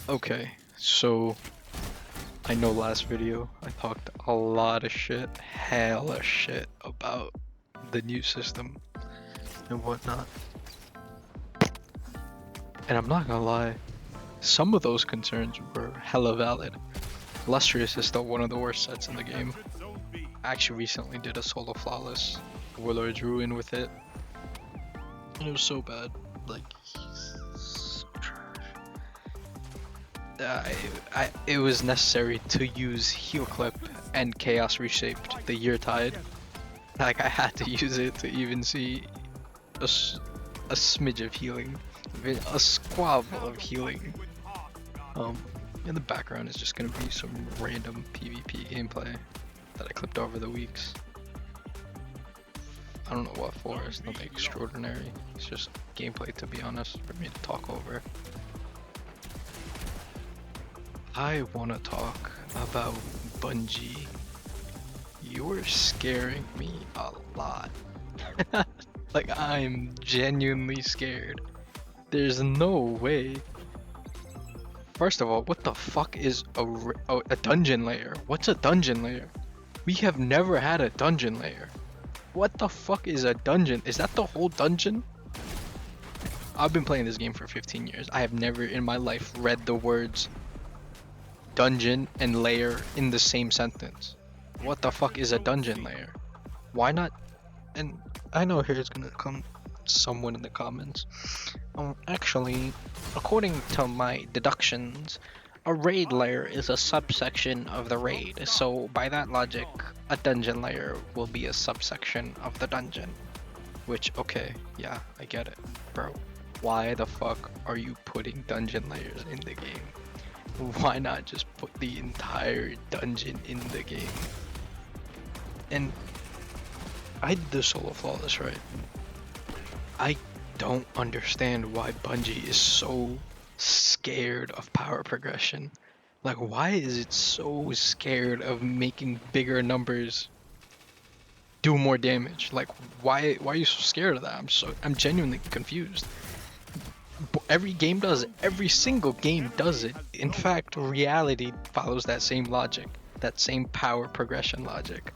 Okay, so I know last video I talked a lot of shit, hella shit about the new system and whatnot. And I'm not gonna lie, some of those concerns were hella valid. Lustrous is still one of the worst sets in the game. I actually recently did a solo flawless Warlord's Ruin with it. And it was so bad. Like, so trash. It was necessary to use Heal Clip and Chaos Reshaped the Year Tide. Like, I had to use it to even see a smidge of healing, a squabble of healing. In the background is just gonna be some random PvP gameplay that I clipped over the weeks. I don't know what for, it's nothing extraordinary. It's just gameplay, to be honest, for me to talk over. I want to talk about Bungie. You're scaring me a lot. Like, I'm genuinely scared. There's no way. First of all, what the fuck is a dungeon layer? What's a dungeon layer? We have never had a dungeon layer. What the fuck is a dungeon? Is that the whole dungeon? I've been playing this game for 15 years. I have never in my life read the words dungeon and layer in the same sentence. What the fuck is a dungeon layer? Why not? And I know here's gonna come someone in the comments. Actually, according to my deductions, a raid layer is a subsection of the raid, so by that logic, a dungeon layer will be a subsection of the dungeon. Which, okay, yeah, I get it. Bro, why the fuck are you putting dungeon layers in the game? Why not just put the entire dungeon in the game? And I did the solo flawless, right? I don't understand why Bungie is so scared of power progression. Like, why is it so scared of making bigger numbers do more damage? Like, why are you so scared of that? I'm genuinely confused. Every game does it. Every single game does it. In fact, reality follows that same logic, that same power progression logic.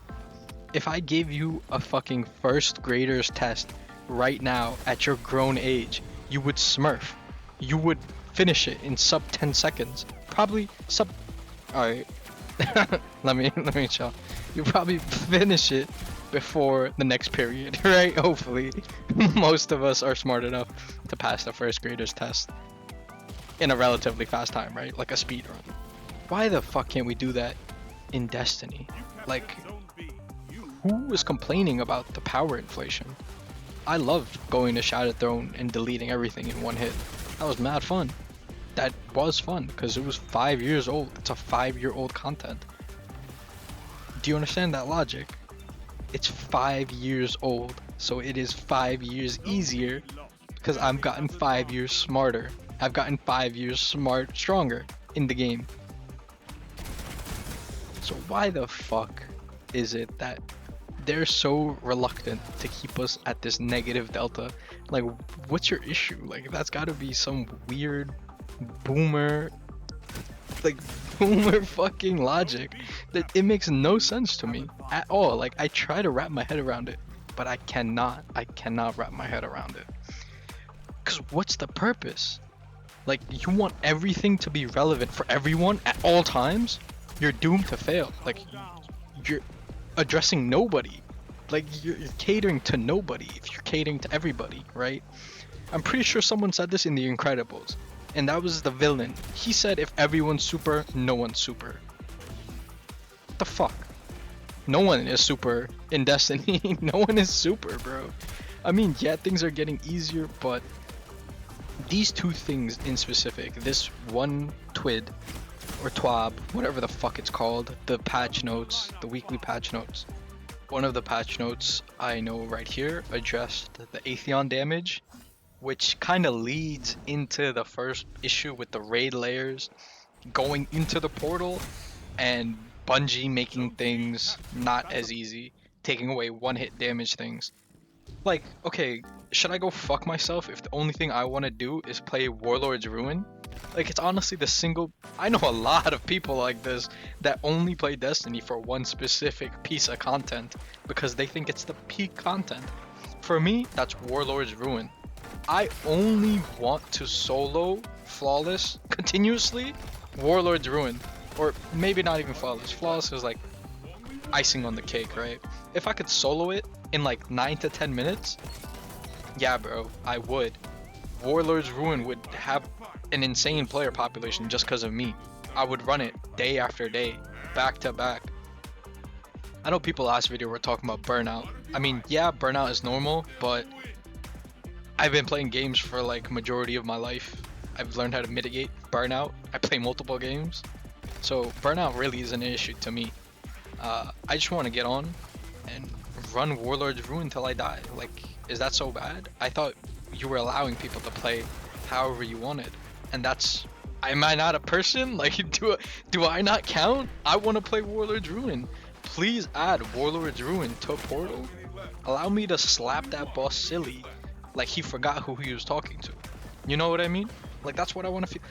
If I gave you a fucking first grader's test right now at your grown age, you would smurf. You would finish it in sub 10 seconds. Probably sub... Alright. let me chill. You probably finish it before the next period, right? Hopefully. Most of us are smart enough to pass the first grader's test in a relatively fast time, right? Like a speed run. Why the fuck can't we do that in Destiny? Like, who was complaining about the power inflation? I loved going to Shattered Throne and deleting everything in one hit. That was mad fun. That was fun because it was 5 years old. It's a 5-year-old content. Do you understand that logic? It's 5 years old, so it is 5 years easier because I've gotten 5 years smarter. I've gotten 5 years stronger in the game. So why the fuck is it that they're so reluctant to keep us at this negative delta? Like, what's your issue? Like, that's gotta be some weird boomer fucking logic that it makes no sense to me at all. Like, I try to wrap my head around it, but I cannot wrap my head around it. Cause what's the purpose? Like, you want everything to be relevant for everyone at all times? You're doomed to fail. Like, you're addressing nobody. Like, you're catering to nobody if you're catering to everybody, right? I'm pretty sure someone said this in The Incredibles, and that was the villain. He said if everyone's super, no one's super. What the fuck? No one is super in Destiny. No one is super, bro. I mean, yeah, things are getting easier, but these two things in specific, this one TWID or TWAB, whatever the fuck it's called, the patch notes, the weekly patch notes. One of the patch notes I know right here addressed the Atheon damage, which kind of leads into the first issue with the raid layers going into the portal and Bungie making things not as easy, taking away one-hit damage things. Like, okay, should I go fuck myself if the only thing I want to do is play Warlord's Ruin? Like, it's honestly the single. I know a lot of people like this that only play Destiny for one specific piece of content because they think it's the peak content. For me, that's Warlord's Ruin. I only want to solo flawless continuously Warlord's Ruin. Or maybe not even flawless. Flawless is like icing on the cake, right? If I could solo it in like 9 to 10 minutes, yeah, bro, I would. Warlord's Ruin would have an insane player population just because of me. I would run it day after day, back to back. I know people last video were talking about burnout. I mean, yeah, burnout is normal, but I've been playing games for like majority of my life. I've learned how to mitigate burnout. I play multiple games, so burnout really isn't an issue to me. I just want to get on and run Warlord's Ruin till I die. Like, is that so bad? I thought you were allowing people to play however you wanted, and that's. Am I not a person? Like, do I not count? I want to play Warlord's Ruin. Please add Warlord's Ruin to Portal. Allow me to slap that boss silly, like he forgot who he was talking to. You know what I mean? Like, that's what I want to feel.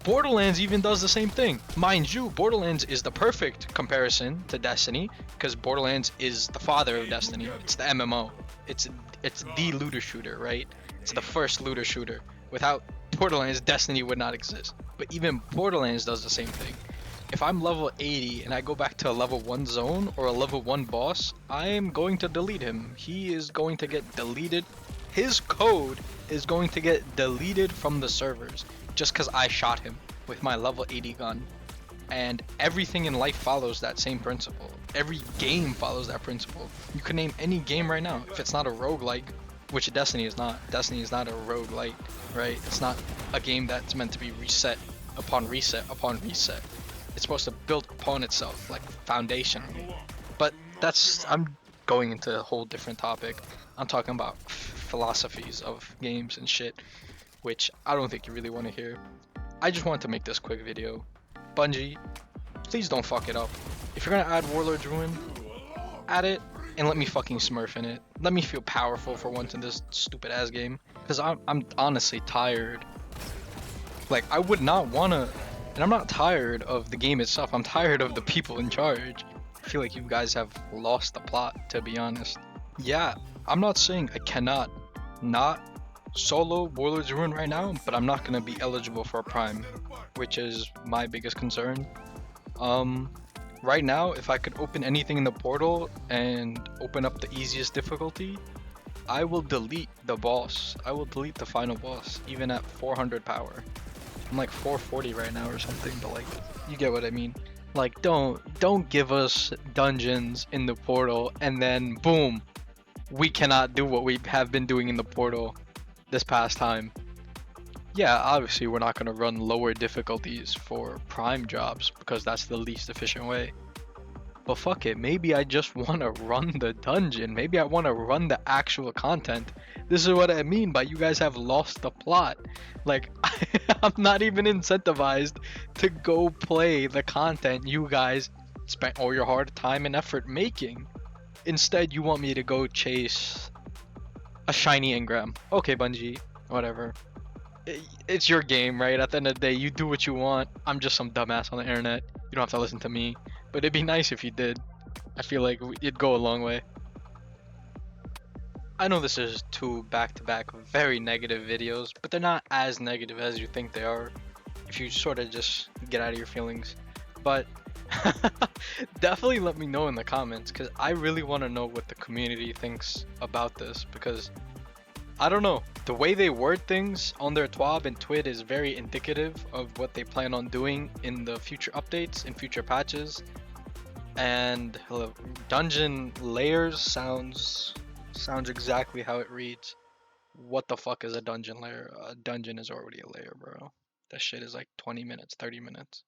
Borderlands even does the same thing. Mind you, Borderlands is the perfect comparison to Destiny because Borderlands is the father of Destiny. It's the MMO. It's the looter shooter, right? It's the first looter shooter. Without Borderlands, Destiny would not exist. But even Borderlands does the same thing. If I'm level 80 and I go back to a level 1 zone or a level 1 boss, I am going to delete him. He is going to get deleted. His code is going to get deleted from the servers just because I shot him with my level 80 gun. And everything in life follows that same principle. Every game follows that principle. You can name any game right now. If it's not a roguelike, which Destiny is not. Destiny is not a roguelike, right? It's not a game that's meant to be reset upon reset upon reset. It's supposed to build upon itself, like foundationally. But I'm going into a whole different topic. I'm talking about philosophies of games and shit, which I don't think you really want to hear. I just wanted to make this quick video. Bungie, please don't fuck it up. If you're gonna add Warlord's Ruin, add it and let me fucking smurf in it. Let me feel powerful for once in this stupid ass game. Cause I'm honestly tired. Like, I would not wanna, and I'm not tired of the game itself, I'm tired of the people in charge. I feel like you guys have lost the plot, to be honest. Yeah, I'm not saying I cannot not solo Warlord's Ruin right now, but I'm not gonna be eligible for a Prime, which is my biggest concern. Right now, if I could open anything in the portal and open up the easiest difficulty, I will delete the boss. I will delete the final boss, even at 400 power. I'm like 440 right now or something, but like, you get what I mean. Like, don't give us dungeons in the portal and then boom, we cannot do what we have been doing in the portal this past time. Yeah, obviously we're not going to run lower difficulties for prime jobs because that's the least efficient way. But fuck it, maybe I just want to run the dungeon. Maybe I want to run the actual content. This is what I mean by you guys have lost the plot. Like, I'm not even incentivized to go play the content you guys spent all your hard time and effort making. Instead, you want me to go chase a shiny engram. Okay, Bungie, whatever. It's your game, right? At the end of the day, you do what you want. I'm just some dumbass on the internet. You don't have to listen to me. But it'd be nice if you did. I feel like it'd go a long way. I know this is two back-to-back very negative videos, but they're not as negative as you think they are if you sort of just get out of your feelings. But definitely let me know in the comments because I really want to know what the community thinks about this because I don't know. The way they word things on their TWAB and TWID is very indicative of what they plan on doing in the future updates and future patches. And dungeon layers sounds exactly how it reads. What the fuck is a dungeon layer? A dungeon is already a layer, bro. That shit is like 20 minutes, 30 minutes.